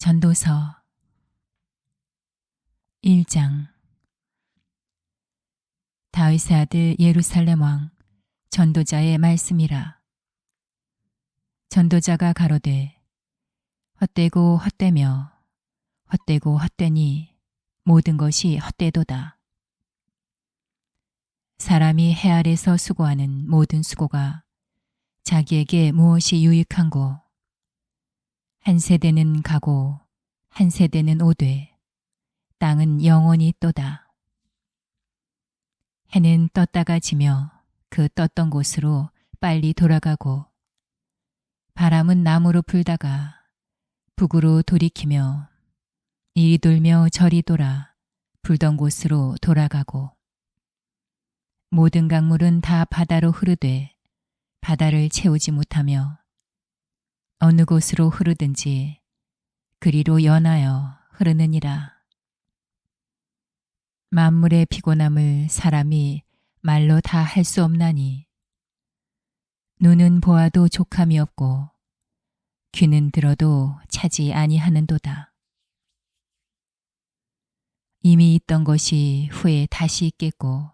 전도서 1장. 다윗의 아들 예루살렘 왕 전도자의 말씀이라. 전도자가 가로되 헛되고 헛되며 헛되고 헛되니 모든 것이 헛되도다. 사람이 해 아래서 수고하는 모든 수고가 자기에게 무엇이 유익한고, 한 세대는 가고 한 세대는 오되 땅은 영원히 있도다. 해는 떴다가 지며 그 떴던 곳으로 빨리 돌아가고, 바람은 남으로 불다가 북으로 돌이키며 이리 돌며 저리 돌아 불던 곳으로 돌아가고, 모든 강물은 다 바다로 흐르되 바다를 채우지 못하며 어느 곳으로 흐르든지 그리로 연하여 흐르느니라. 만물의 피곤함을 사람이 말로 다 할 수 없나니, 눈은 보아도 족함이 없고 귀는 들어도 차지 아니하는도다. 이미 있던 것이 후에 다시 있겠고,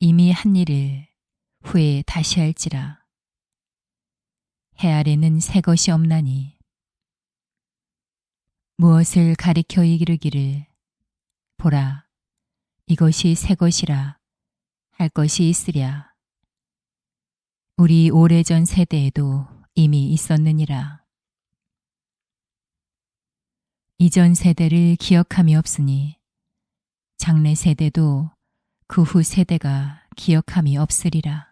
이미 한 일을 후에 다시 할지라. 해 아래는 새 것이 없나니, 무엇을 가리켜 이르기를 보라 이것이 새 것이라 할 것이 있으랴. 우리 오래전 세대에도 이미 있었느니라. 이전 세대를 기억함이 없으니 장래 세대도 그 후 세대가 기억함이 없으리라.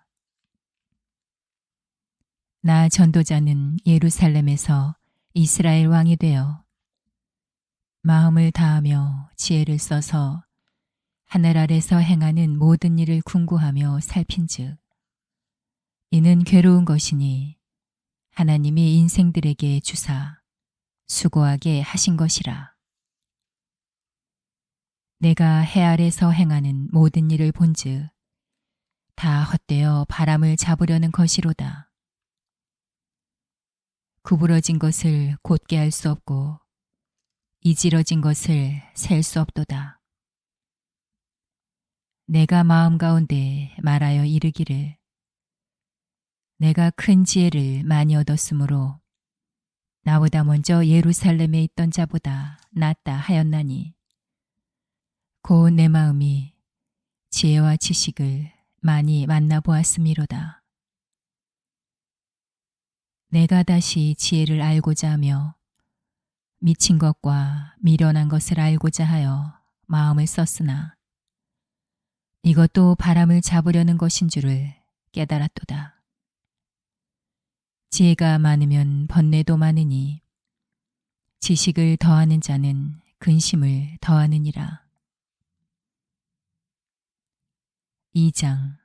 나 전도자는 예루살렘에서 이스라엘 왕이 되어 마음을 다하며 지혜를 써서 하늘 아래서 행하는 모든 일을 궁구하며 살핀즉, 이는 괴로운 것이니 하나님이 인생들에게 주사 수고하게 하신 것이라. 내가 해 아래서 행하는 모든 일을 본즉 다 헛되어 바람을 잡으려는 것이로다. 구부러진 것을 곧게 할 수 없고 이지러진 것을 셀 수 없도다. 내가 마음 가운데 말하여 이르기를 내가 큰 지혜를 많이 얻었으므로 나보다 먼저 예루살렘에 있던 자보다 낫다 하였나니, 곧 내 마음이 지혜와 지식을 많이 만나보았음이로다. 내가 다시 지혜를 알고자 하며 미친 것과 미련한 것을 알고자 하여 마음을 썼으나 이것도 바람을 잡으려는 것인 줄을 깨달았도다. 지혜가 많으면 번뇌도 많으니 지식을 더하는 자는 근심을 더하느니라. 2장.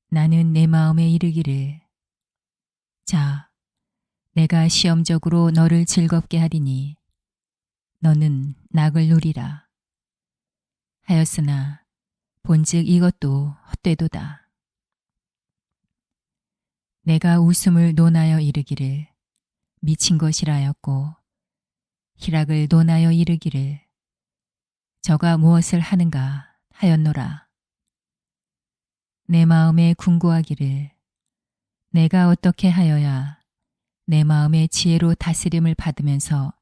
나는 내 마음에 이르기를 자, 내가 시험적으로 너를 즐겁게 하리니 너는 낙을 누리라 하였으나 본즉 이것도 헛되도다. 내가 웃음을 논하여 이르기를 미친 것이라 하였고, 희락을 논하여 이르기를 저가 무엇을 하는가 하였노라. 내 마음에 궁구하기를 내가 어떻게 하여야 내 마음의 지혜로 다스림을 받으면서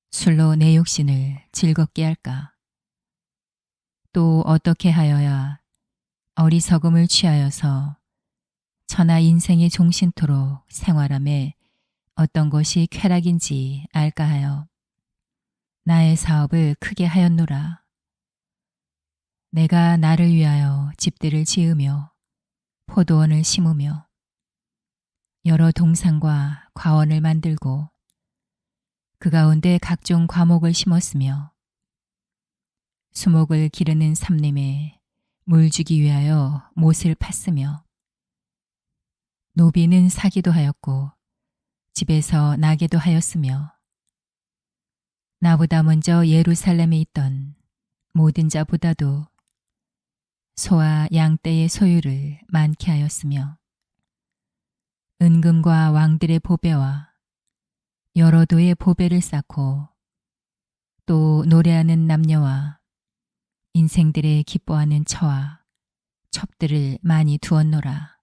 술로 내 육신을 즐겁게 할까? 또 어떻게 하여야 어리석음을 취하여서 천하 인생의 종신토록 생활함에 어떤 것이 쾌락인지 알까 하여 나의 사업을 크게 하였노라. 내가 나를 위하여 집들을 지으며 포도원을 심으며 여러 동산과 과원을 만들고 그 가운데 각종 과목을 심었으며 수목을 기르는 삼림에 물 주기 위하여 못을 팠으며 노비는 사기도 하였고 집에서 나게도 하였으며 나보다 먼저 예루살렘에 있던 모든 자보다도 소와 양떼의 소유를 많게 하였으며 은금과 왕들의 보배와 여러 도의 보배를 쌓고 또 노래하는 남녀와 인생들의 기뻐하는 처와 첩들을 많이 두었노라.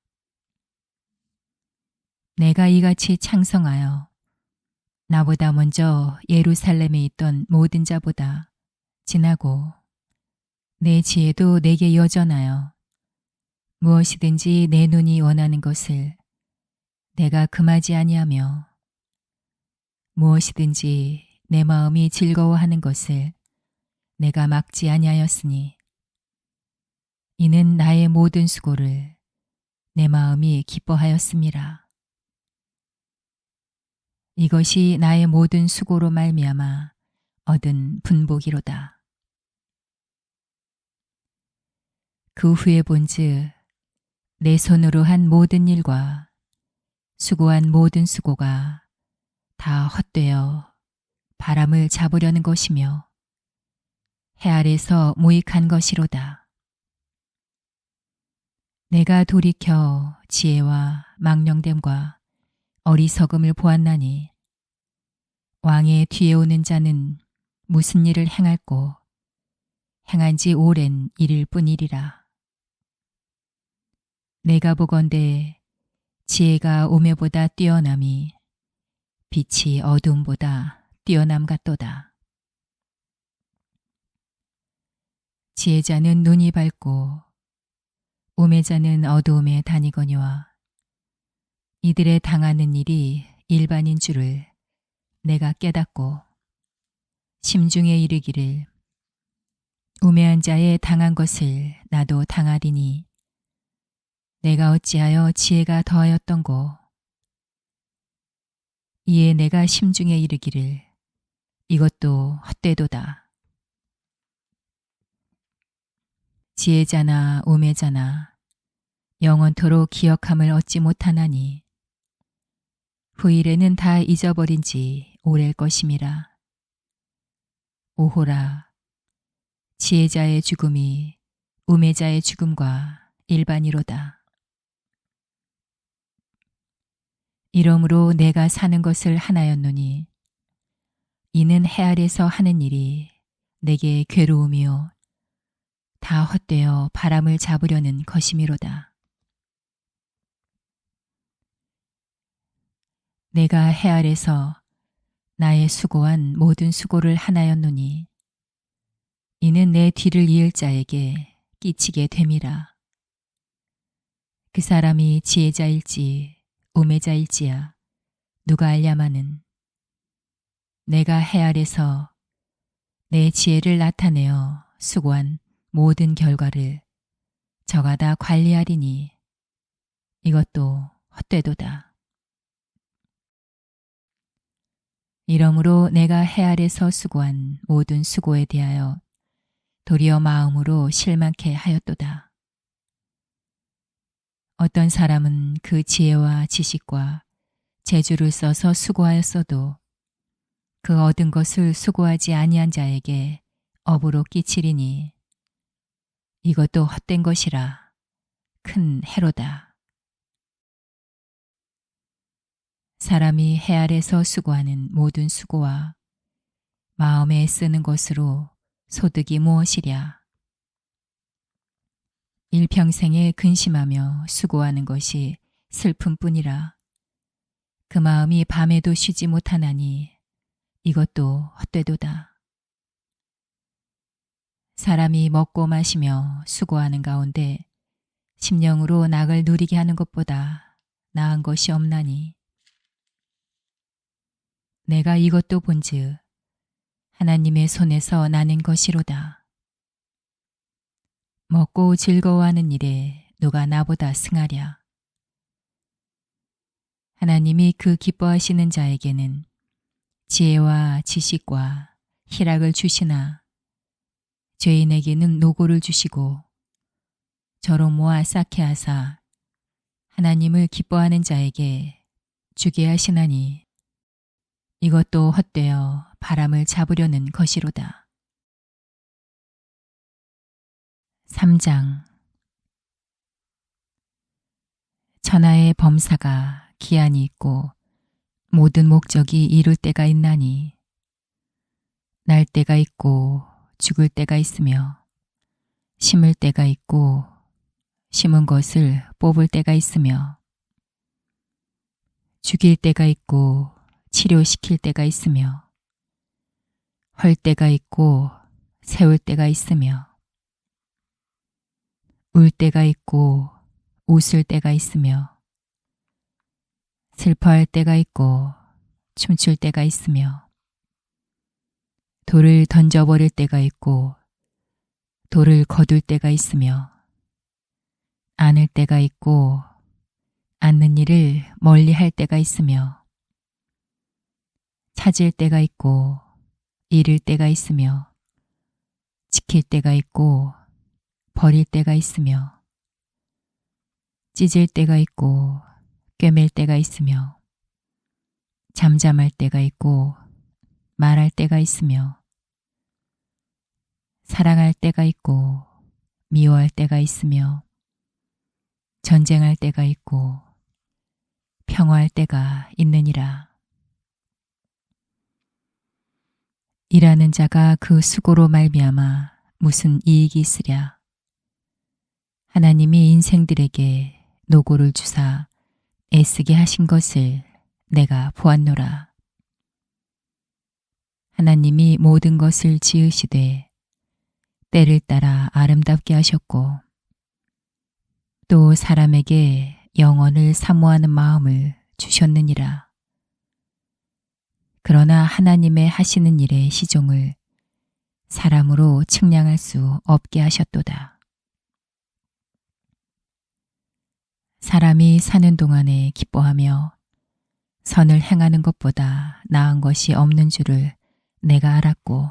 내가 이같이 창성하여 나보다 먼저 예루살렘에 있던 모든 자보다 지나고 내 지혜도 내게 여전하여 무엇이든지 내 눈이 원하는 것을 내가 금하지 아니하며 무엇이든지 내 마음이 즐거워하는 것을 내가 막지 아니하였으니 이는 나의 모든 수고를 내 마음이 기뻐하였음이라. 이것이 나의 모든 수고로 말미암아 얻은 분복이로다. 그 후에 본즉 내 손으로 한 모든 일과 수고한 모든 수고가 다 헛되어 바람을 잡으려는 것이며 해 아래서 무익한 것이로다. 내가 돌이켜 지혜와 망령됨과 어리석음을 보았나니 왕의 뒤에 오는 자는 무슨 일을 행할꼬 행한 지 오랜 일일 뿐이리라. 내가 보건대 지혜가 오매보다 뛰어남이 빛이 어두움보다 뛰어남 같도다. 지혜자는 눈이 밝고 우매자는 어두움에 다니거니와 이들의 당하는 일이 일반인 줄을 내가 깨닫고 심중에 이르기를 우매한 자의 당한 것을 나도 당하리니 내가 어찌하여 지혜가 더하였던고. 이에 내가 심중에 이르기를 이것도 헛되도다. 지혜자나 우매자나 영원토록 기억함을 얻지 못하나니 후일에는 다 잊어버린 지 오래일 것임이라. 오호라, 지혜자의 죽음이 우매자의 죽음과 일반이로다. 이러므로 내가 사는 것을 하나였노니 이는 해 아래서 하는 일이 내게 괴로움이요 다 헛되어 바람을 잡으려는 것이미로다. 내가 해 아래서 나의 수고한 모든 수고를 하나였노니 이는 내 뒤를 이을 자에게 끼치게 됨이라. 그 사람이 지혜자일지 우매자일지야 누가 알랴마는 내가 해 아래서 내 지혜를 나타내어 수고한 모든 결과를 저가 다 관리하리니 이것도 헛되도다. 이러므로 내가 해 아래서 수고한 모든 수고에 대하여 도리어 마음으로 실망케 하였도다. 어떤 사람은 그 지혜와 지식과 재주를 써서 수고하였어도 그 얻은 것을 수고하지 아니한 자에게 업으로 끼치리니 이것도 헛된 것이라 큰 해로다. 사람이 해 아래서 수고하는 모든 수고와 마음에 쓰는 것으로 소득이 무엇이랴. 일평생에 근심하며 수고하는 것이 슬픔뿐이라. 그 마음이 밤에도 쉬지 못하나니 이것도 헛되도다. 사람이 먹고 마시며 수고하는 가운데 심령으로 낙을 누리게 하는 것보다 나은 것이 없나니 내가 이것도 본즉 하나님의 손에서 나는 것이로다. 먹고 즐거워하는 일에 누가 나보다 승하랴. 하나님이 그 기뻐하시는 자에게는 지혜와 지식과 희락을 주시나 죄인에게는 노고를 주시고 저로 모아 쌓게 하사 하나님을 기뻐하는 자에게 주게 하시나니 이것도 헛되어 바람을 잡으려는 것이로다. 3장. 천하의 범사가 기한이 있고 모든 목적이 이룰 때가 있나니 날 때가 있고 죽을 때가 있으며 심을 때가 있고 심은 것을 뽑을 때가 있으며 죽일 때가 있고 치료시킬 때가 있으며 헐 때가 있고 세울 때가 있으며 울 때가 있고 웃을 때가 있으며 슬퍼할 때가 있고 춤출 때가 있으며 돌을 던져버릴 때가 있고 돌을 거둘 때가 있으며 안을 때가 있고 않는 일을 멀리 할 때가 있으며 찾을 때가 있고 잃을 때가 있으며 지킬 때가 있고 버릴 때가 있으며 찢을 때가 있고 꿰맬 때가 있으며 잠잠할 때가 있고 말할 때가 있으며 사랑할 때가 있고 미워할 때가 있으며 전쟁할 때가 있고 평화할 때가 있느니라. 일하는 자가 그 수고로 말미암아 무슨 이익이 있으랴. 하나님이 인생들에게 노고를 주사 애쓰게 하신 것을 내가 보았노라. 하나님이 모든 것을 지으시되 때를 따라 아름답게 하셨고 또 사람에게 영원을 사모하는 마음을 주셨느니라. 그러나 하나님의 하시는 일의 시종을 사람으로 측량할 수 없게 하셨도다. 사람이 사는 동안에 기뻐하며 선을 행하는 것보다 나은 것이 없는 줄을 내가 알았고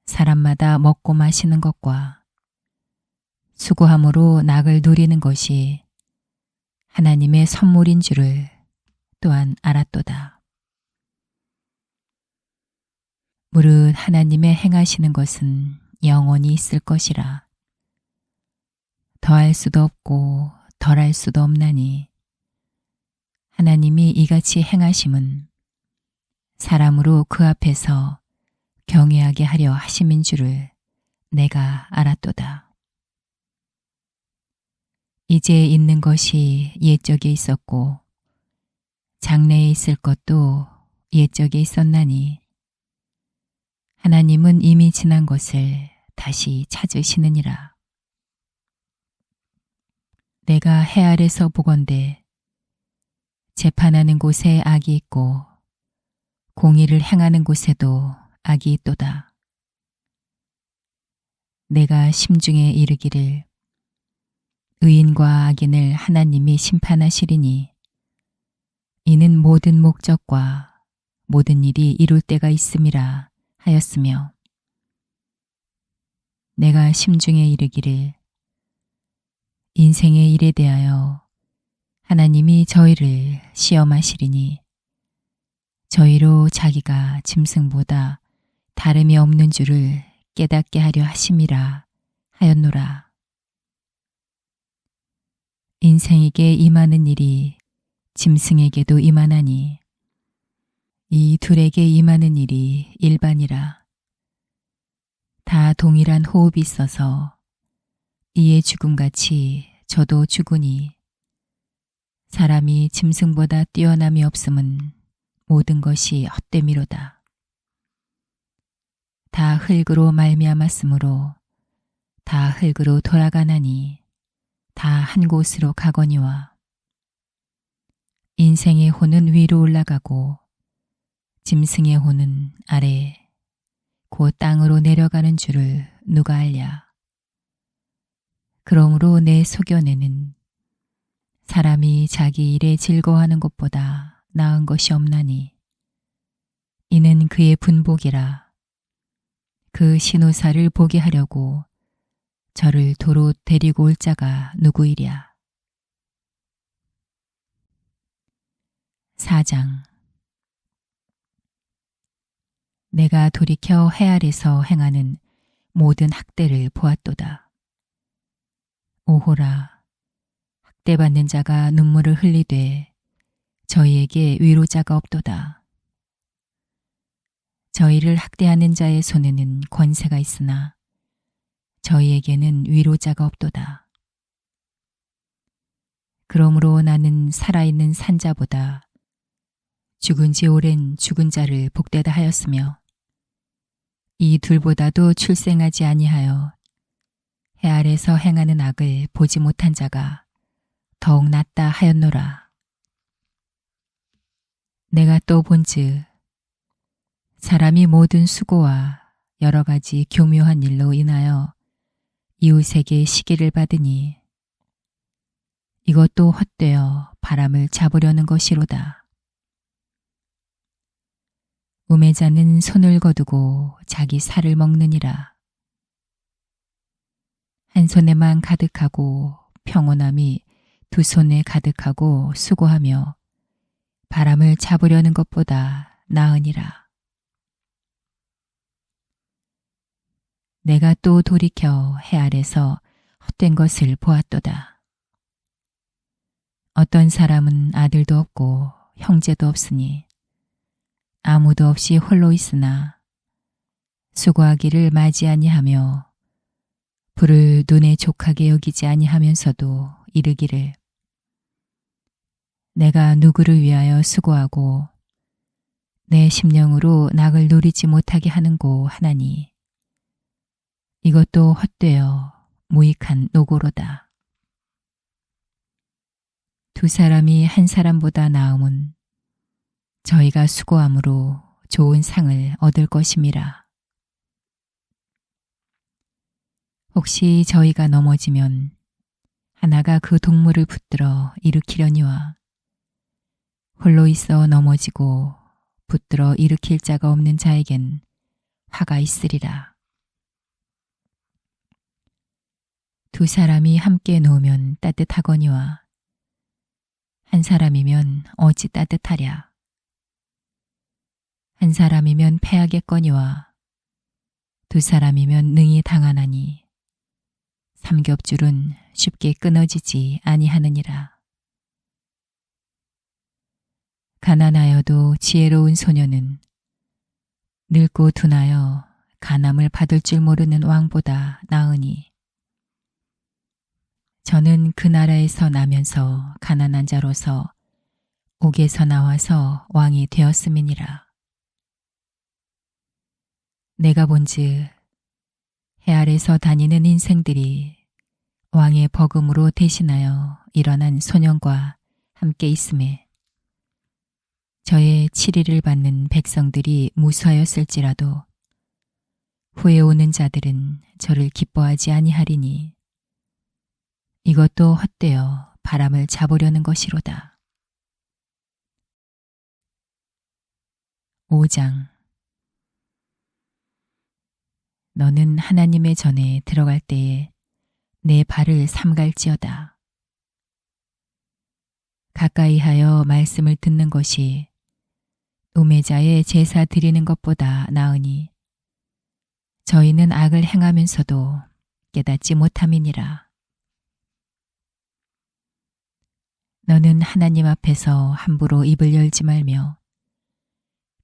사람마다 먹고 마시는 것과 수고함으로 낙을 누리는 것이 하나님의 선물인 줄을 또한 알았도다. 무릇 하나님의 행하시는 것은 영원히 있을 것이라. 더할 수도 없고 덜할 수도 없나니 하나님이 이같이 행하심은 사람으로 그 앞에서 경외하게 하려 하심인 줄을 내가 알았도다. 이제 있는 것이 옛적에 있었고 장래에 있을 것도 옛적에 있었나니 하나님은 이미 지난 것을 다시 찾으시느니라. 내가 해 아래서 보건대 재판하는 곳에 악이 있고 공의를 행하는 곳에도 악이 있도다. 내가 심중에 이르기를 의인과 악인을 하나님이 심판하시리니 이는 모든 목적과 모든 일이 이룰 때가 있음이라 하였으며 내가 심중에 이르기를 인생의 일에 대하여 하나님이 저희를 시험하시리니 저희로 자기가 짐승보다 다름이 없는 줄을 깨닫게 하려 하심이라 하였노라. 인생에게 임하는 일이 짐승에게도 임하나니 이 둘에게 임하는 일이 일반이라. 다 동일한 호흡이 있어서 이의 죽음같이 저도 죽으니 사람이 짐승보다 뛰어남이 없음은 모든 것이 헛됨이로다. 다 흙으로 말미암았으므로 다 흙으로 돌아가나니 다 한 곳으로 가거니와 인생의 혼은 위로 올라가고 짐승의 혼은 아래 곧 땅으로 내려가는 줄을 누가 알랴. 그러므로 내 소견에는 사람이 자기 일에 즐거워하는 것보다 나은 것이 없나니 이는 그의 분복이라. 그 신우사를 보게 하려고 저를 도로 데리고 올 자가 누구이랴. 4장. 내가 돌이켜 해 아래서 행하는 모든 학대를 보았도다. 오호라, 학대받는 자가 눈물을 흘리되 저희에게 위로자가 없도다. 저희를 학대하는 자의 손에는 권세가 있으나 저희에게는 위로자가 없도다. 그러므로 나는 살아있는 산자보다 죽은 지 오랜 죽은 자를 복되다 하였으며 이 둘보다도 출생하지 아니하여 해 아래서 행하는 악을 보지 못한 자가 더욱 낫다 하였노라. 내가 또 본즉 사람이 모든 수고와 여러 가지 교묘한 일로 인하여 이웃에게 시기를 받으니 이것도 헛되어 바람을 잡으려는 것이로다. 우매자는 손을 거두고 자기 살을 먹느니라. 한 손에만 가득하고 평온함이 두 손에 가득하고 수고하며 바람을 잡으려는 것보다 나으니라. 내가 또 돌이켜 해 아래서 헛된 것을 보았도다. 어떤 사람은 아들도 없고 형제도 없으니 아무도 없이 홀로 있으나 수고하기를 맞이 아니하며 불을 눈에 족하게 여기지 아니하면서도 이르기를 내가 누구를 위하여 수고하고 내 심령으로 낙을 누리지 못하게 하는고 하나니 이것도 헛되어 무익한 노고로다. 두 사람이 한 사람보다 나음은 저희가 수고함으로 좋은 상을 얻을 것임이라. 혹시 저희가 넘어지면 하나가 그 동물을 붙들어 일으키려니와 홀로 있어 넘어지고 붙들어 일으킬 자가 없는 자에겐 화가 있으리라. 두 사람이 함께 놓으면 따뜻하거니와 한 사람이면 어찌 따뜻하랴. 한 사람이면 패하겠거니와 두 사람이면 능히 당하나니 삼겹줄은 쉽게 끊어지지 아니하느니라. 가난하여도 지혜로운 소녀는 늙고 둔하여 간암을 받을 줄 모르는 왕보다 나으니 저는 그 나라에서 나면서 가난한 자로서 옥에서 나와서 왕이 되었음이니라. 내가 본즉 해 아래서 다니는 인생들이 왕의 버금으로 대신하여 일어난 소년과 함께 있음에 저의 치리를 받는 백성들이 무수하였을지라도 후에 오는 자들은 저를 기뻐하지 아니하리니 이것도 헛되어 바람을 잡으려는 것이로다. 5장 너는 하나님의 전에 들어갈 때에 내 발을 삼갈지어다. 가까이 하여 말씀을 듣는 것이 우매자의 제사 드리는 것보다 나으니 저희는 악을 행하면서도 깨닫지 못함이니라. 너는 하나님 앞에서 함부로 입을 열지 말며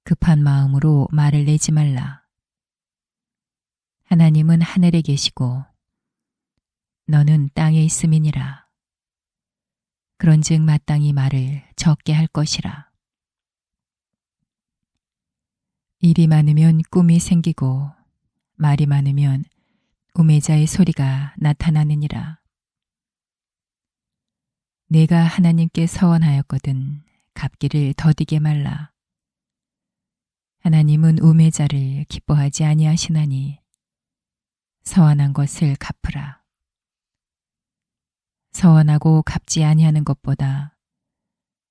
급한 마음으로 말을 내지 말라. 하나님은 하늘에 계시고 너는 땅에 있음이니라. 그런즉 마땅히 말을 적게 할 것이라. 일이 많으면 꿈이 생기고 말이 많으면 우매자의 소리가 나타나느니라. 내가 하나님께 서원하였거든 갚기를 더디게 말라. 하나님은 우매자를 기뻐하지 아니하시나니 서원한 것을 갚으라. 서원하고 갚지 아니하는 것보다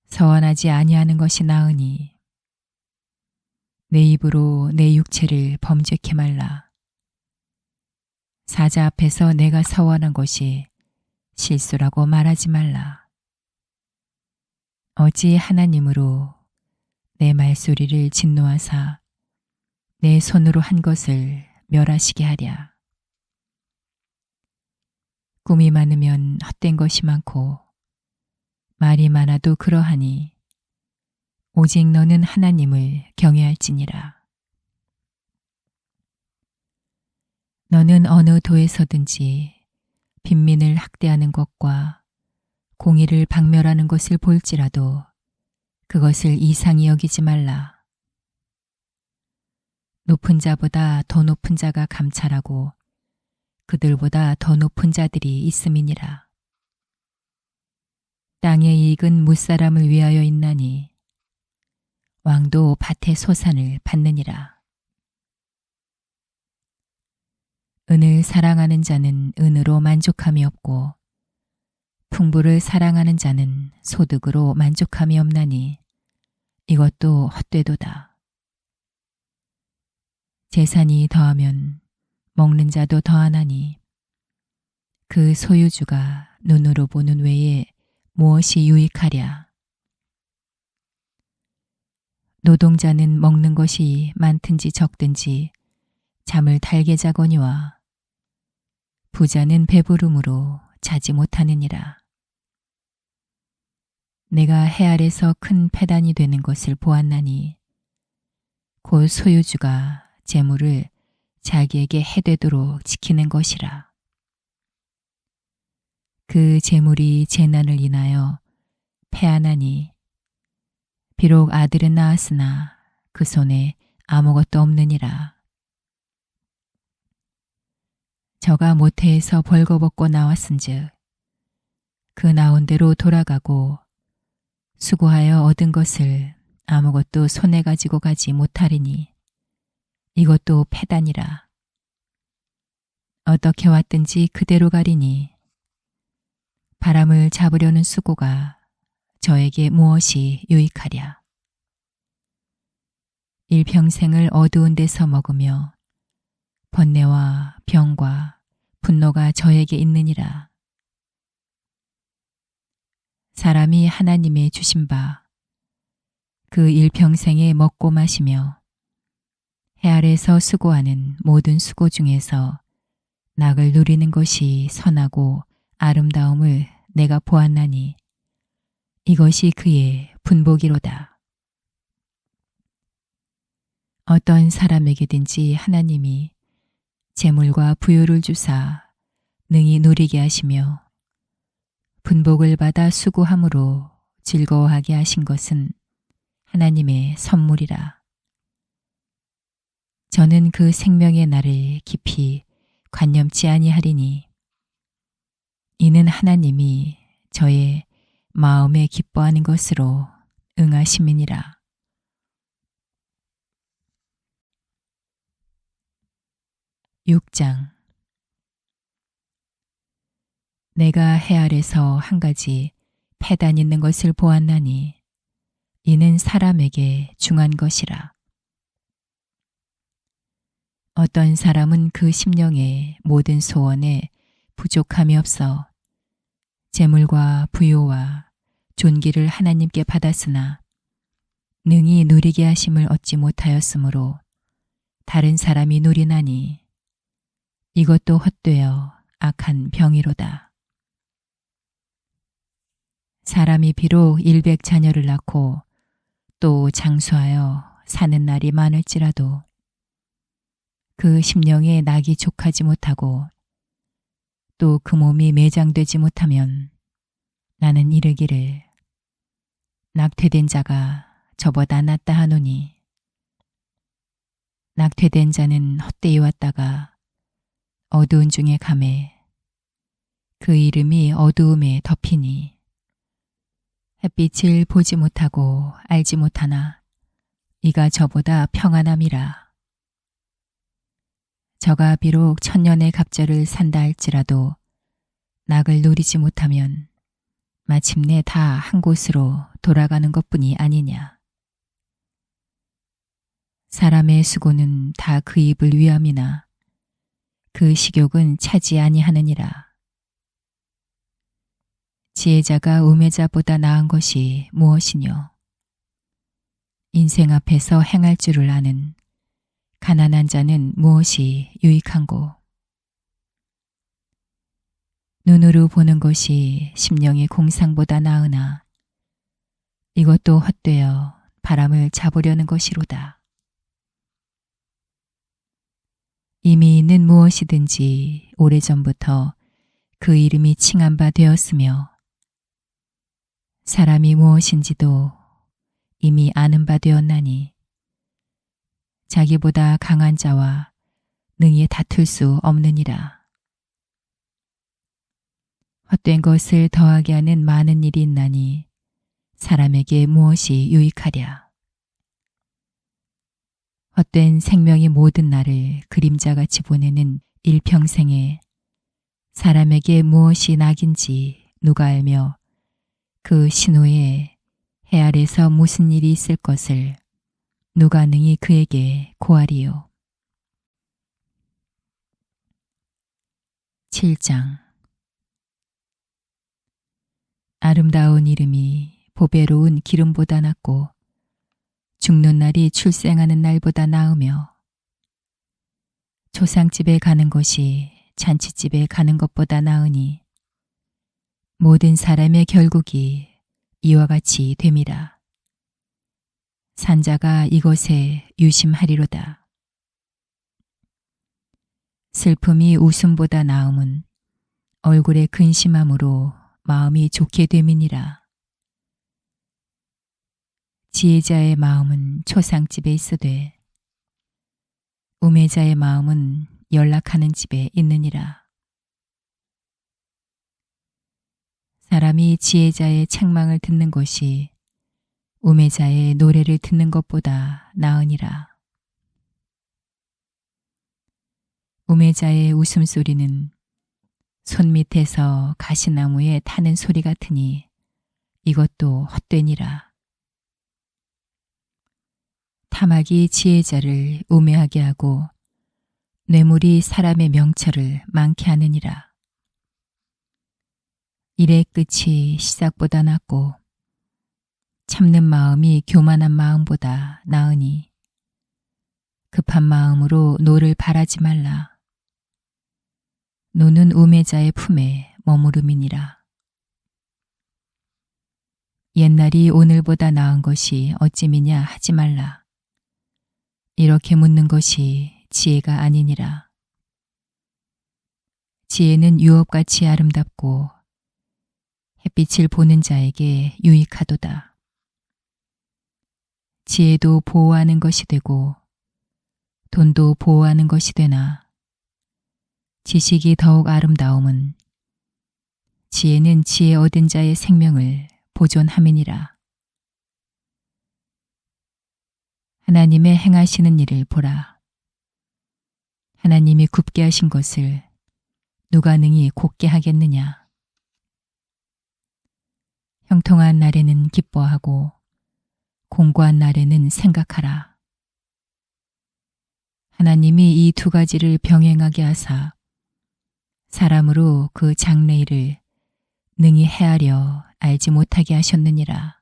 서원하지 아니하는 것이 나으니 내 입으로 내 육체를 범죄케 말라. 사자 앞에서 내가 서원한 것이 실수라고 말하지 말라. 어찌 하나님으로 내 말소리를 진노하사 내 손으로 한 것을 멸하시게 하랴. 꿈이 많으면 헛된 것이 많고 말이 많아도 그러하니 오직 너는 하나님을 경외할지니라. 너는 어느 도에서든지 빈민을 학대하는 것과 공의를 박멸하는 것을 볼지라도 그것을 이상히 여기지 말라. 높은 자보다 더 높은 자가 감찰하고 그들보다 더 높은 자들이 있음이니라. 땅의 이익은 무사람을 위하여 있나니 왕도 밭의 소산을 받느니라. 은을 사랑하는 자는 은으로 만족함이 없고 풍부를 사랑하는 자는 소득으로 만족함이 없나니 이것도 헛되도다. 재산이 더하면 먹는 자도 더하나니 그 소유주가 눈으로 보는 외에 무엇이 유익하랴. 노동자는 먹는 것이 많든지 적든지 잠을 달게 자거니와 부자는 배부름으로 자지 못하느니라. 내가 해 아래서 큰 패단이 되는 것을 보았나니 곧 소유주가 재물을 자기에게 해되도록 지키는 것이라. 그 재물이 재난을 인하여 패하나니 비록 아들은 낳았으나 그 손에 아무것도 없느니라. 저가 모태에서 벌거벗고 나왔은즉 그 나온 대로 돌아가고 수고하여 얻은 것을 아무것도 손에 가지고 가지 못하리니 이것도 패단이라. 어떻게 왔든지 그대로 가리니 바람을 잡으려는 수고가 저에게 무엇이 유익하랴. 일평생을 어두운 데서 먹으며 번뇌와 병과 분노가 저에게 있느니라. 사람이 하나님의 주신 바 그 일평생에 먹고 마시며 해 아래서 수고하는 모든 수고 중에서 낙을 누리는 것이 선하고 아름다움을 내가 보았나니 이것이 그의 분복이로다. 어떤 사람에게든지 하나님이 재물과 부유를 주사 능히 누리게 하시며 분복을 받아 수고함으로 즐거워하게 하신 것은 하나님의 선물이라. 저는 그 생명의 날을 깊이 관념치 아니하리니 이는 하나님이 저의 마음에 기뻐하는 것으로 응하심이니라. 6장. 내가 해 아래서 한 가지 패단 있는 것을 보았나니 이는 사람에게 중한 것이라. 어떤 사람은 그 심령의 모든 소원에 부족함이 없어 재물과 부요와 존귀를 하나님께 받았으나 능히 누리게 하심을 얻지 못하였으므로 다른 사람이 누리나니 이것도 헛되어 악한 병이로다. 사람이 비록 100자녀를 낳고 또 장수하여 사는 날이 많을지라도 그 심령에 낙이 족하지 못하고 또 그 몸이 매장되지 못하면 나는 이르기를 낙퇴된 자가 저보다 낫다 하노니 낙퇴된 자는 헛되이 왔다가 어두운 중에 가매 그 이름이 어두움에 덮이니 햇빛을 보지 못하고 알지 못하나 이가 저보다 평안함이라. 저가 비록 천년의 갑절을 산다 할지라도 낙을 누리지 못하면 마침내 다 한 곳으로 돌아가는 것뿐이 아니냐. 사람의 수고는 다 그 입을 위함이나 그 식욕은 차지 아니하느니라. 지혜자가 우매자보다 나은 것이 무엇이뇨. 인생 앞에서 행할 줄을 아는 가난한 자는 무엇이 유익한고. 눈으로 보는 것이 심령의 공상보다 나으나 이것도 헛되어 바람을 잡으려는 것이로다. 이미 있는 무엇이든지 오래전부터 그 이름이 칭한 바 되었으며 사람이 무엇인지도 이미 아는 바 되었나니 자기보다 강한 자와 능히 다툴 수 없느니라. 헛된 것을 더하게 하는 많은 일이 있나니 사람에게 무엇이 유익하랴. 헛된 생명이 모든 날을 그림자같이 보내는 일평생에 사람에게 무엇이 낙인지 누가 알며 그 신호에 해 아래서 무슨 일이 있을 것을 누가 능히 그에게 고하리요. 7장. 아름다운 이름이 보배로운 기름보다 낫고 죽는 날이 출생하는 날보다 나으며 조상집에 가는 것이 잔치집에 가는 것보다 나으니 모든 사람의 결국이 이와 같이 됨이라. 산자가 이것에 유심하리로다. 슬픔이 웃음보다 나음은 얼굴에 근심함으로 마음이 좋게 됨이니라. 지혜자의 마음은 초상집에 있으되 우매자의 마음은 연락하는 집에 있느니라. 사람이 지혜자의 책망을 듣는 것이 우매자의 노래를 듣는 것보다 나으니라. 우매자의 웃음소리는 손밑에서 가시나무에 타는 소리 같으니 이것도 헛되니라. 탐악이 지혜자를 우매하게 하고 뇌물이 사람의 명철을 많게 하느니라. 일의 끝이 시작보다 낫고 참는 마음이 교만한 마음보다 나으니 급한 마음으로 노를 바라지 말라. 노는 우매자의 품에 머무름이니라. 옛날이 오늘보다 나은 것이 어찌미냐 하지 말라. 이렇게 묻는 것이 지혜가 아니니라. 지혜는 유업같이 아름답고 햇빛을 보는 자에게 유익하도다. 지혜도 보호하는 것이 되고 돈도 보호하는 것이 되나 지식이 더욱 아름다움은 지혜는 지혜 얻은 자의 생명을 보존함이니라. 하나님의 행하시는 일을 보라. 하나님이 굽게 하신 것을 누가 능히 곧게 하겠느냐. 형통한 날에는 기뻐하고 공고한 날에는 생각하라. 하나님이 이 두 가지를 병행하게 하사 사람으로 그 장래일을 능히 헤아려 알지 못하게 하셨느니라.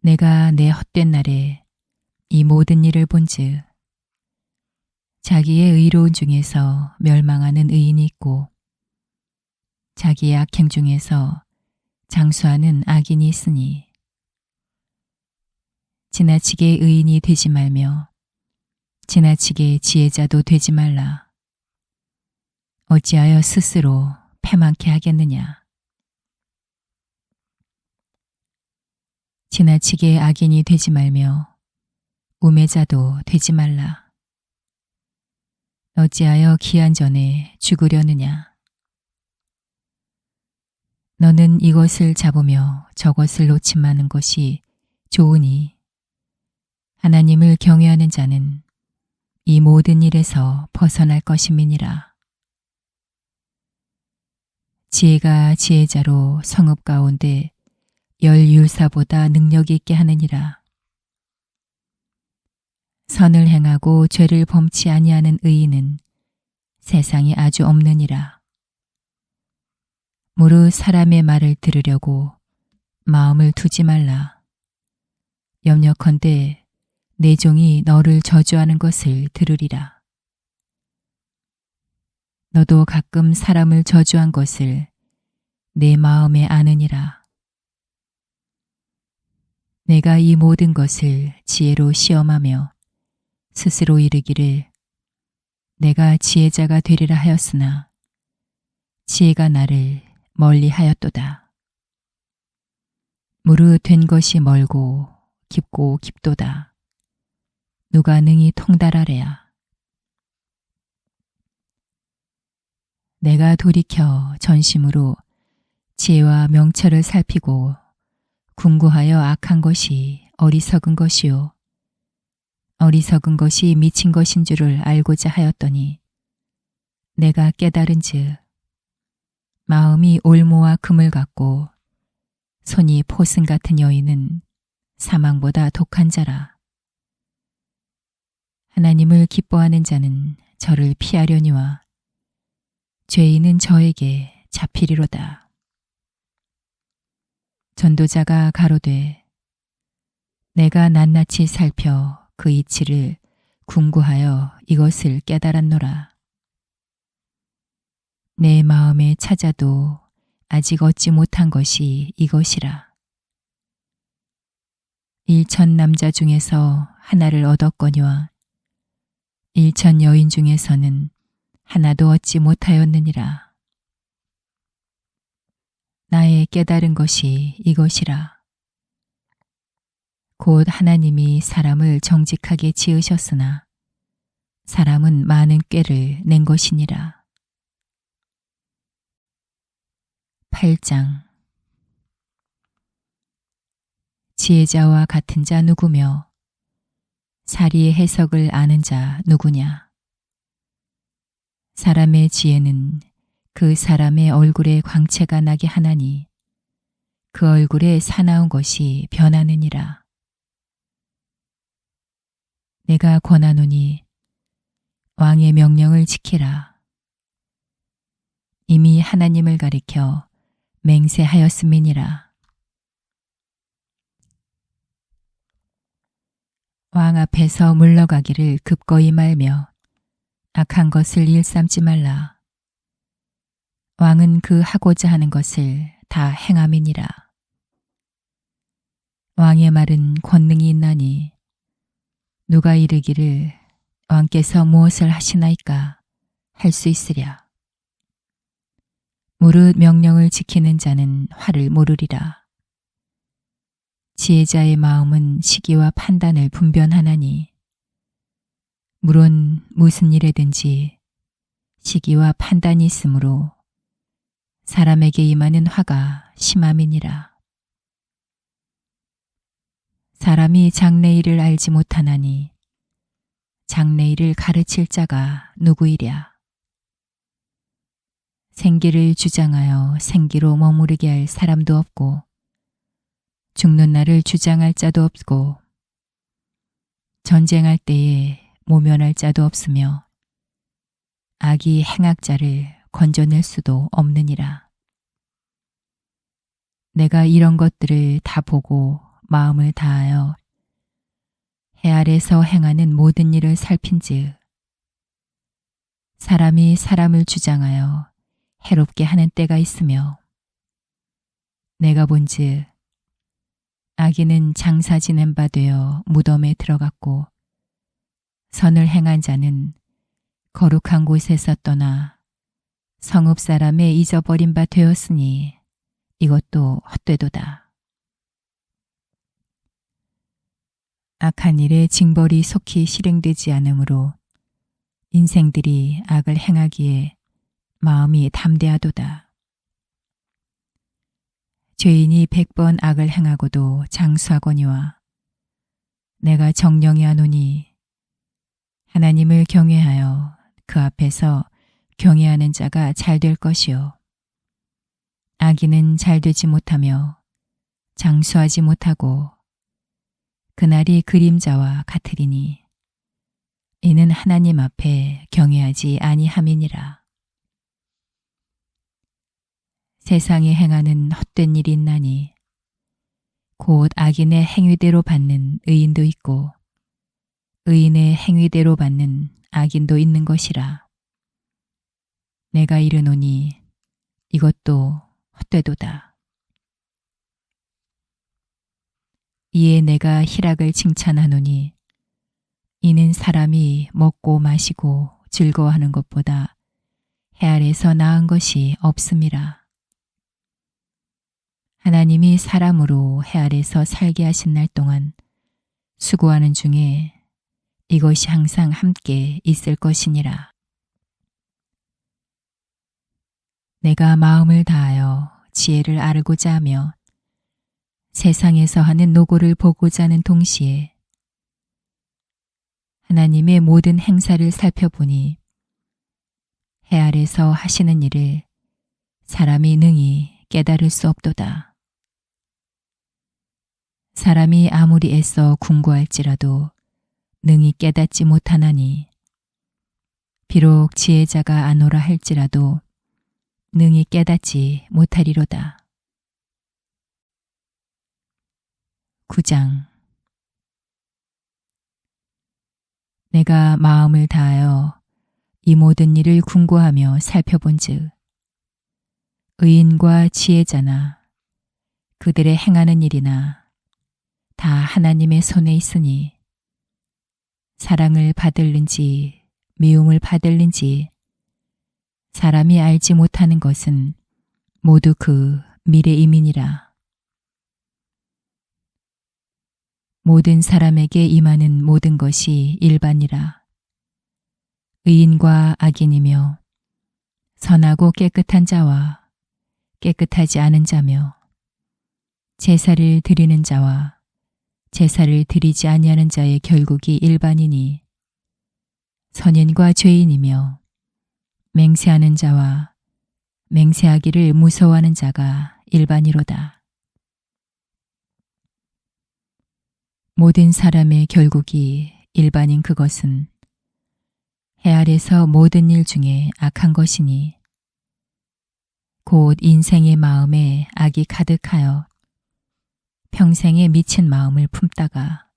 내가 내 헛된 날에 이 모든 일을 본즉 자기의 의로운 중에서 멸망하는 의인이 있고 자기의 악행 중에서 장수하는 악인이 있으니 지나치게 의인이 되지 말며 지나치게 지혜자도 되지 말라. 어찌하여 스스로 패망케 하겠느냐. 지나치게 악인이 되지 말며 우매자도 되지 말라. 어찌하여 기한 전에 죽으려느냐. 너는 이것을 잡으며 저것을 놓지 마는 것이 좋으니 하나님을 경외하는 자는 이 모든 일에서 벗어날 것임이니라. 지혜가 지혜자로 성읍 가운데 열율사보다 능력 있게 하느니라. 선을 행하고 죄를 범치 아니하는 의인은 세상에 아주 없느니라. 무릇 사람의 말을 들으려고 마음을 두지 말라. 염려컨대 내 종이 너를 저주하는 것을 들으리라. 너도 가끔 사람을 저주한 것을 내 마음에 아느니라. 내가 이 모든 것을 지혜로 시험하며 스스로 이르기를 내가 지혜자가 되리라 하였으나 지혜가 나를 멀리하였도다. 무릇 된 것이 멀고 깊고 깊도다. 누가 능히 통달하랴. 내가 돌이켜 전심으로 지혜와 명철을 살피고 궁구하여 악한 것이 어리석은 것이요 어리석은 것이 미친 것인 줄을 알고자 하였더니 내가 깨달은즉 마음이 올무와 금을 갖고 손이 포승 같은 여인은 사망보다 독한 자라. 하나님을 기뻐하는 자는 저를 피하려니와 죄인은 저에게 잡히리로다. 전도자가 가로되 내가 낱낱이 살펴 그 이치를 궁구하여 이것을 깨달았노라. 내 마음에 찾아도 아직 얻지 못한 것이 이것이라. 1천 남자 중에서 하나를 얻었거니와 1천 여인 중에서는 하나도 얻지 못하였느니라. 나의 깨달은 것이 이것이라. 곧 하나님이 사람을 정직하게 지으셨으나 사람은 많은 꾀를 낸 것이니라. 8장. 지혜자와 같은 자 누구며 사리의 해석을 아는 자 누구냐. 사람의 지혜는 그 사람의 얼굴에 광채가 나게 하나니 그 얼굴에 사나운 것이 변하느니라. 내가 권하노니 왕의 명령을 지키라. 이미 하나님을 가리켜 맹세하였음이니라. 왕 앞에서 물러가기를 급거이 말며 악한 것을 일삼지 말라. 왕은 그 하고자 하는 것을 다 행함이니라. 왕의 말은 권능이 있나니 누가 이르기를 왕께서 무엇을 하시나이까 할 수 있으랴. 무릇 명령을 지키는 자는 화를 모르리라. 지혜자의 마음은 시기와 판단을 분별하나니 물론 무슨 일에든지 시기와 판단이 있으므로 사람에게 임하는 화가 심함이니라. 사람이 장래일을 알지 못하나니 장래일을 가르칠 자가 누구이랴. 생기를 주장하여 생기로 머무르게 할 사람도 없고 죽는 날을 주장할 자도 없고 전쟁할 때에 모면할 자도 없으며 악이 행악자를 건져낼 수도 없느니라. 내가 이런 것들을 다 보고 마음을 다하여 해 아래서 행하는 모든 일을 살핀즉 사람이 사람을 주장하여 해롭게 하는 때가 있으며 내가 본즉 악인은 장사 지낸 바 되어 무덤에 들어갔고 선을 행한 자는 거룩한 곳에서 떠나 성읍 사람에 잊어버린 바 되었으니 이것도 헛되도다. 악한 일에 징벌이 속히 실행되지 않으므로 인생들이 악을 행하기에 마음이 담대하도다. 죄인이 100번 악을 행하고도 장수하거니와 내가 정령히 하노니 하나님을 경외하여 그 앞에서 경외하는 자가 잘 될 것이요 악인은 잘 되지 못하며 장수하지 못하고 그날이 그림자와 같으리니 이는 하나님 앞에 경외하지 아니함이니라. 세상에 행하는 헛된 일이 있나니 곧 악인의 행위대로 받는 의인도 있고 의인의 행위대로 받는 악인도 있는 것이라. 내가 이르노니 이것도 헛되도다. 이에 내가 희락을 칭찬하노니 이는 사람이 먹고 마시고 즐거워하는 것보다 해 아래서 나은 것이 없음이라. 하나님이 사람으로 해 아래서 살게 하신 날 동안 수고하는 중에 이것이 항상 함께 있을 것이니라. 내가 마음을 다하여 지혜를 알고자 하며 세상에서 하는 노고를 보고자 하는 동시에 하나님의 모든 행사를 살펴보니 해 아래서 하시는 일을 사람이 능히 깨달을 수 없도다. 사람이 아무리 애써 궁구할지라도 능히 깨닫지 못하나니 비록 지혜자가 아노라 할지라도 능히 깨닫지 못하리로다. 9장. 내가 마음을 다하여 이 모든 일을 궁구하며 살펴본즉 의인과 지혜자나 그들의 행하는 일이나 다 하나님의 손에 있으니 사랑을 받을는지 미움을 받을는지 사람이 알지 못하는 것은 모두 그 미래임이니라. 모든 사람에게 임하는 모든 것이 일반이라. 의인과 악인이며 선하고 깨끗한 자와 깨끗하지 않은 자며 제사를 드리는 자와 제사를 드리지 아니하는 자의 결국이 일반이니 선인과 죄인이며 맹세하는 자와 맹세하기를 무서워하는 자가 일반이로다. 모든 사람의 결국이 일반인 그것은 해 아래서 모든 일 중에 악한 것이니 곧 인생의 마음에 악이 가득하여 평생에 미친 마음을 품다가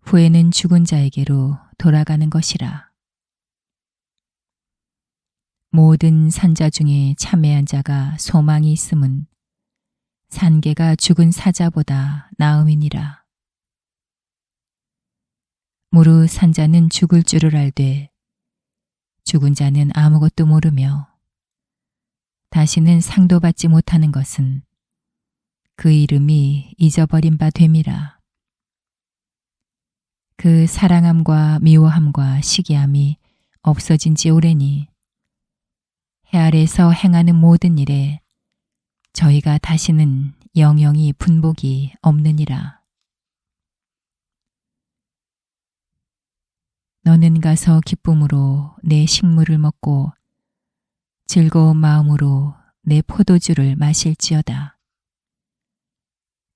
후에는 죽은 자에게로 돌아가는 것이라. 모든 산자 중에 참회한 자가 소망이 있음은 산개가 죽은 사자보다 나음이니라. 무릇 산자는 죽을 줄을 알되 죽은 자는 아무것도 모르며 다시는 상도 받지 못하는 것은 그 이름이 잊어버린 바 됨이라. 그 사랑함과 미워함과 시기함이 없어진 지 오래니 해 아래서 행하는 모든 일에 저희가 다시는 영영이 분복이 없느니라. 너는 가서 기쁨으로 내 식물을 먹고 즐거운 마음으로 내 포도주를 마실지어다.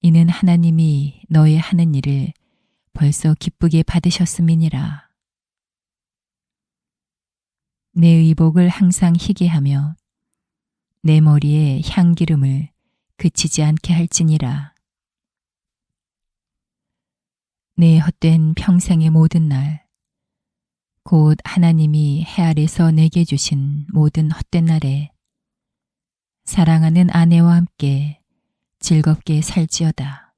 이는 하나님이 너의 하는 일을 벌써 기쁘게 받으셨음이니라. 내 의복을 항상 희게 하며 내 머리에 향기름을 그치지 않게 할지니라. 내 헛된 평생의 모든 날 곧 하나님이 해 아래서 내게 주신 모든 헛된 날에 사랑하는 아내와 함께 즐겁게 살지어다.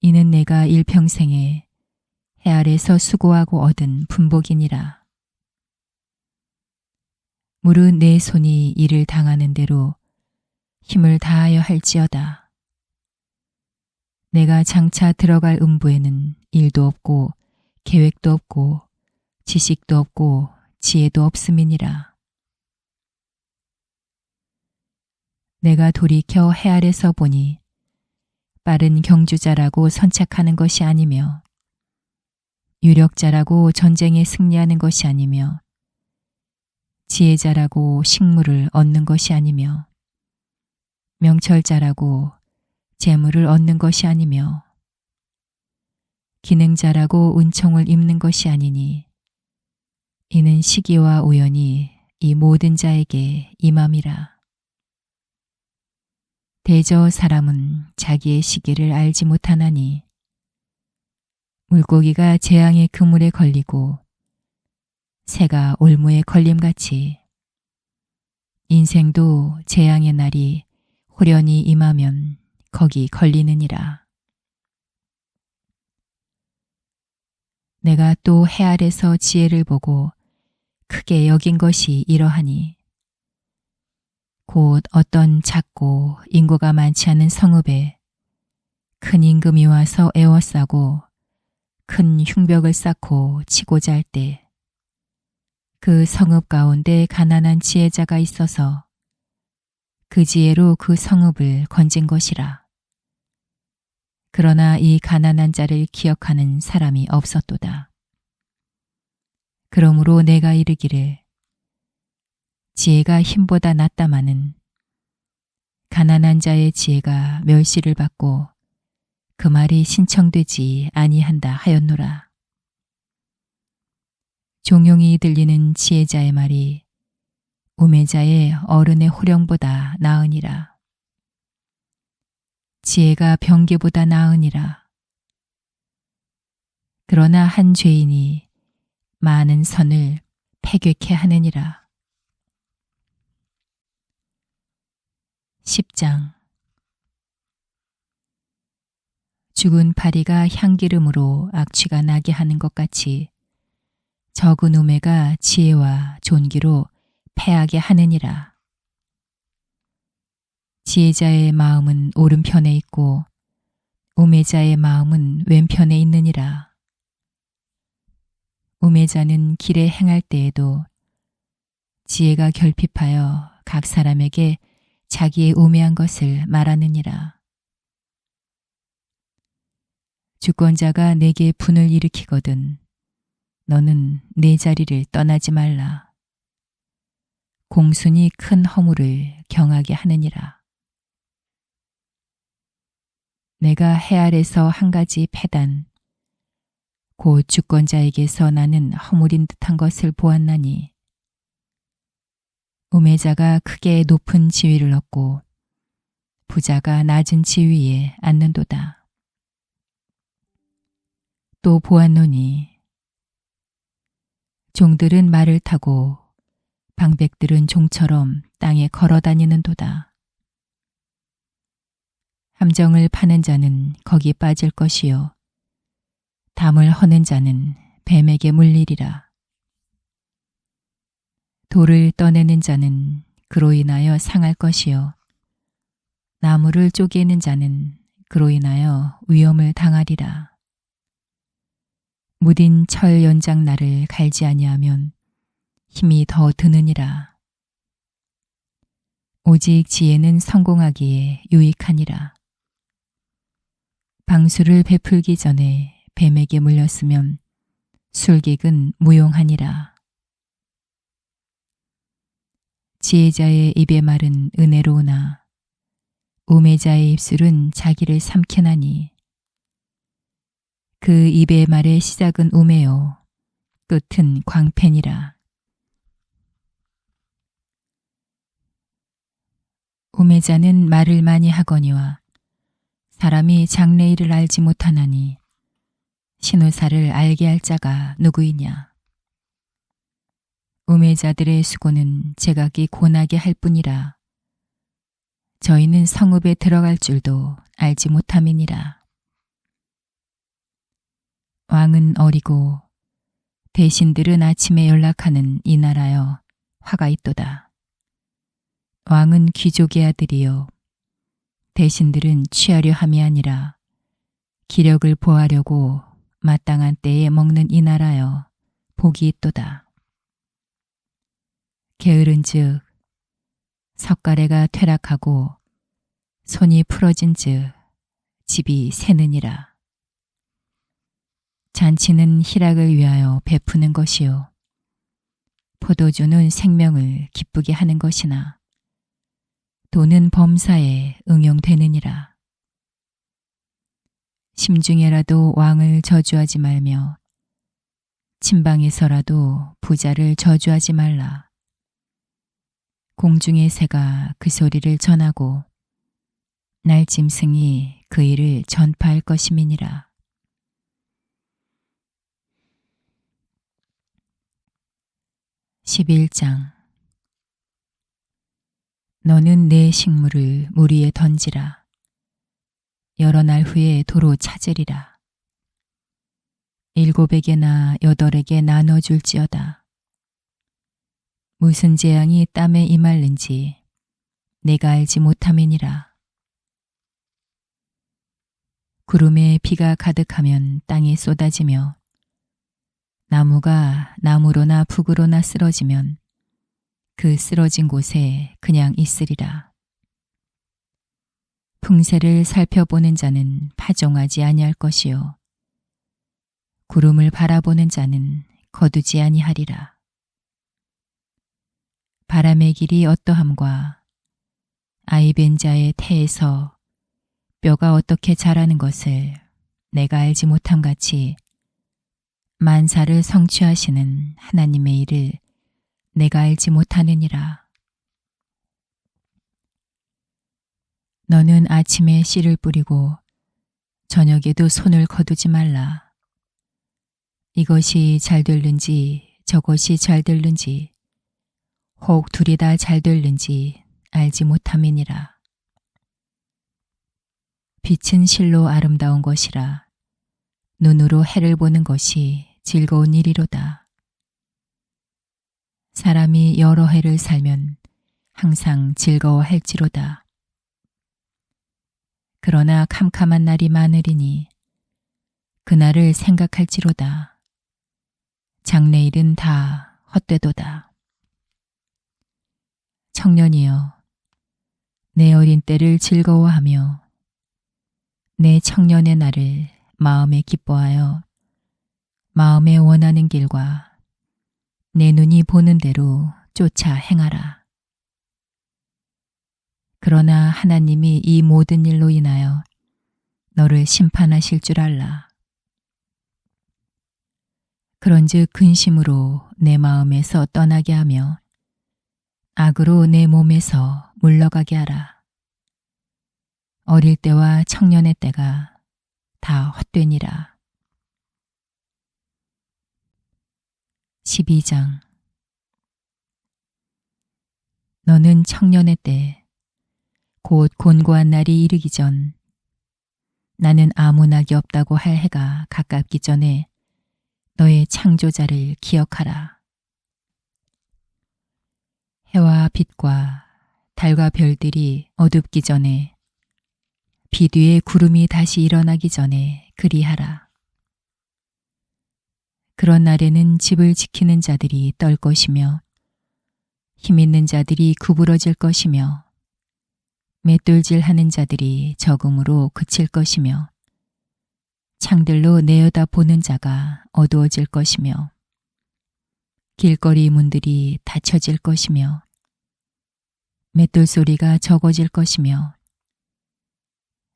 이는 내가 일평생에 해 아래서 수고하고 얻은 분복이니라. 무릇 내 손이 일을 당하는 대로 힘을 다하여 할지어다. 내가 장차 들어갈 음부에는 일도 없고 계획도 없고 지식도 없고 지혜도 없음이니라. 내가 돌이켜 해 아래서 보니 빠른 경주자라고 선착하는 것이 아니며 유력자라고 전쟁에 승리하는 것이 아니며 지혜자라고 식물을 얻는 것이 아니며 명철자라고 재물을 얻는 것이 아니며 기능자라고 은총을 입는 것이 아니니 이는 시기와 우연이 이 모든 자에게 임함이라. 대저 사람은 자기의 시기를 알지 못하나니 물고기가 재앙의 그물에 걸리고 새가 올무에 걸림같이 인생도 재앙의 날이 호련히 임하면 거기 걸리느니라. 내가 또 해 아래서 지혜를 보고 크게 여긴 것이 이러하니 곧 어떤 작고 인구가 많지 않은 성읍에 큰 임금이 와서 에워싸고 큰 흉벽을 쌓고 치고자 할 때 그 성읍 가운데 가난한 지혜자가 있어서 그 지혜로 그 성읍을 건진 것이라. 그러나 이 가난한 자를 기억하는 사람이 없었도다. 그러므로 내가 이르기를 지혜가 힘보다 낫다마는 가난한 자의 지혜가 멸시를 받고 그 말이 신청되지 아니한다 하였노라. 종용이 들리는 지혜자의 말이 우매자의 어른의 호령보다 나으니라. 지혜가 병기보다 나으니라. 그러나 한 죄인이 많은 선을 패괴케 하느니라. 10장. 죽은 파리가 향기름으로 악취가 나게 하는 것 같이 적은 우매가 지혜와 존귀로 패하게 하느니라. 지혜자의 마음은 오른편에 있고 우매자의 마음은 왼편에 있느니라. 우매자는 길에 행할 때에도 지혜가 결핍하여 각 사람에게 자기의 우매한 것을 말하느니라. 주권자가 내게 분을 일으키거든 너는 내 자리를 떠나지 말라. 공순이 큰 허물을 경하게 하느니라. 내가 해 아래서 한 가지 패단 곧 주권자에게서 나는 허물인 듯한 것을 보았나니 우매자가 크게 높은 지위를 얻고 부자가 낮은 지위에 앉는도다. 또 보았노니 종들은 말을 타고 방백들은 종처럼 땅에 걸어 다니는도다. 함정을 파는 자는 거기 빠질 것이요 담을 허는 자는 뱀에게 물리리라. 돌을 떠내는 자는 그로 인하여 상할 것이요 나무를 쪼개는 자는 그로 인하여 위험을 당하리라. 무딘 철 연장날을 갈지 아니하면 힘이 더 드느니라. 오직 지혜는 성공하기에 유익하니라. 방수를 베풀기 전에 뱀에게 물렸으면 술객은 무용하니라. 지혜자의 입의 말은 은혜로우나 우매자의 입술은 자기를 삼키나니 그 입의 말의 시작은 우매요 끝은 광팬이라. 우매자는 말을 많이 하거니와 사람이 장래일을 알지 못하나니 신우사를 알게 할 자가 누구이냐. 우매자들의 수고는 제각이 고나게 할 뿐이라. 저희는 성읍에 들어갈 줄도 알지 못함이니라. 왕은 어리고 대신들은 아침에 연락하는 이 나라여 화가 있도다. 왕은 귀족의 아들이요 대신들은 취하려 함이 아니라 기력을 보하려고 마땅한 때에 먹는 이 나라여 복이 있도다. 게으른즉 석가래가 퇴락하고 손이 풀어진즉 집이 새느니라. 잔치는 희락을 위하여 베푸는 것이요 포도주는 생명을 기쁘게 하는 것이나 돈은 범사에 응용되느니라. 심중에라도 왕을 저주하지 말며 침방에서라도 부자를 저주하지 말라. 공중의 새가 그 소리를 전하고 날짐승이 그 일을 전파할 것임이니라. (11장) 너는 내 식물을 물 위에 던지라. 여러 날 후에 도로 찾으리라. 7에게나 8에게 나눠줄지어다. 무슨 재앙이 땀에 임할는지 내가 알지 못함이니라. 구름에 비가 가득하면 땅에 쏟아지며 나무가 나무로나 북으로나 쓰러지면 그 쓰러진 곳에 그냥 있으리라. 풍세를 살펴보는 자는 파종하지 아니할 것이요 구름을 바라보는 자는 거두지 아니하리라. 바람의 길이 어떠함과 아이 뵌 자의 태에서 뼈가 어떻게 자라는 것을 내가 알지 못함 같이 만사를 성취하시는 하나님의 일을 내가 알지 못하느니라. 너는 아침에 씨를 뿌리고 저녁에도 손을 거두지 말라. 이것이 잘 될는지 저것이 잘 될는지 혹 둘이 다 잘 될는지 알지 못함이니라. 빛은 실로 아름다운 것이라 눈으로 해를 보는 것이 즐거운 일이로다. 사람이 여러 해를 살면 항상 즐거워할지로다. 그러나 캄캄한 날이 많으리니 그날을 생각할지로다. 장래일은 다 헛되도다. 청년이여, 내 어린 때를 즐거워하며 내 청년의 날을 마음에 기뻐하여 마음에 원하는 길과 내 눈이 보는 대로 쫓아 행하라. 그러나 하나님이 이 모든 일로 인하여 너를 심판하실 줄 알라. 그런즉 근심으로 내 마음에서 떠나게 하며 악으로 내 몸에서 물러가게 하라. 어릴 때와 청년의 때가 다 헛되니라. 12장. 너는 청년의 때 곧 곤고한 날이 이르기 전 나는 아무 낙이 없다고 할 해가 가깝기 전에 너의 창조자를 기억하라. 해와 빛과 달과 별들이 어둡기 전에 비 뒤에 구름이 다시 일어나기 전에 그리하라. 그런 날에는 집을 지키는 자들이 떨 것이며 힘있는 자들이 구부러질 것이며 맷돌질하는 자들이 적음으로 그칠 것이며 창들로 내어다 보는 자가 어두워질 것이며 길거리 문들이 닫혀질 것이며 맷돌 소리가 적어질 것이며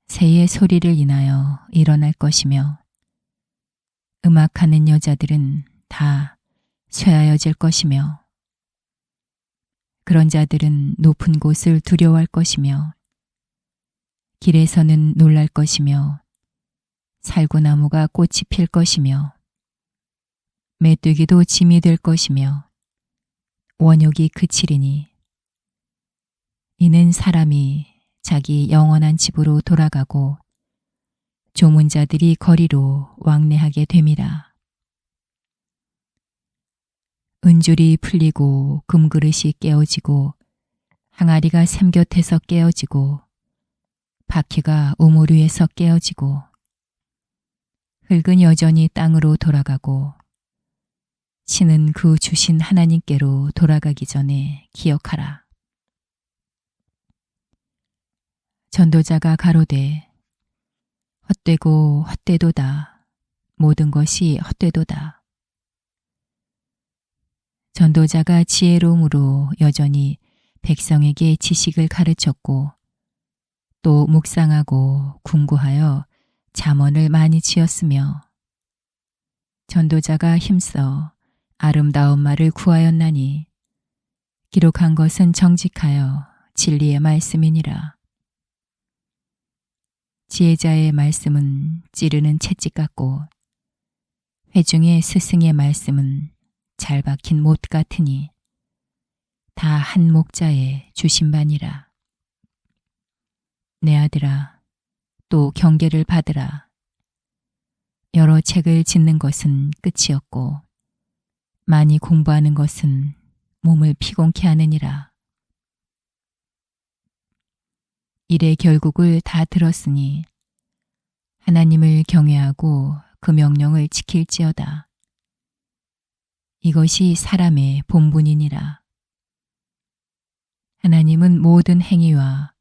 새의 소리를 인하여 일어날 것이며 음악하는 여자들은 다 쇠하여질 것이며 그런 자들은 높은 곳을 두려워할 것이며 길에서는 놀랄 것이며 살구나무가 꽃이 필 것이며 메뚜기도 짐이 될 것이며 원욕이 그치리니 이는 사람이 자기 영원한 집으로 돌아가고 조문자들이 거리로 왕래하게 됨이라. 은줄이 풀리고 금그릇이 깨어지고 항아리가 샘 곁에서 깨어지고 바퀴가 우물 위에서 깨어지고 흙은 여전히 땅으로 돌아가고 신은 그 주신 하나님께로 돌아가기 전에 기억하라. 전도자가 가로되 헛되고 헛되도다. 모든 것이 헛되도다. 전도자가 지혜로움으로 여전히 백성에게 지식을 가르쳤고 또 묵상하고 궁구하여 잠언을 많이 지었으며 전도자가 힘써 아름다운 말을 구하였나니 기록한 것은 정직하여 진리의 말씀이니라. 지혜자의 말씀은 찌르는 채찍 같고 회중의 스승의 말씀은 잘 박힌 못 같으니 다 한 목자의 주신 바니라. 내 아들아, 또 경계를 받으라. 여러 책을 짓는 것은 끝이었고 많이 공부하는 것은 몸을 피곤케 하느니라. 일의 결국을 다 들었으니 하나님을 경외하고 그 명령을 지킬지어다. 이것이 사람의 본분이니라. 하나님은 모든 행위와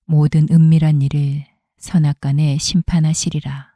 모든 은밀한 일을 선악간에 심판하시리라.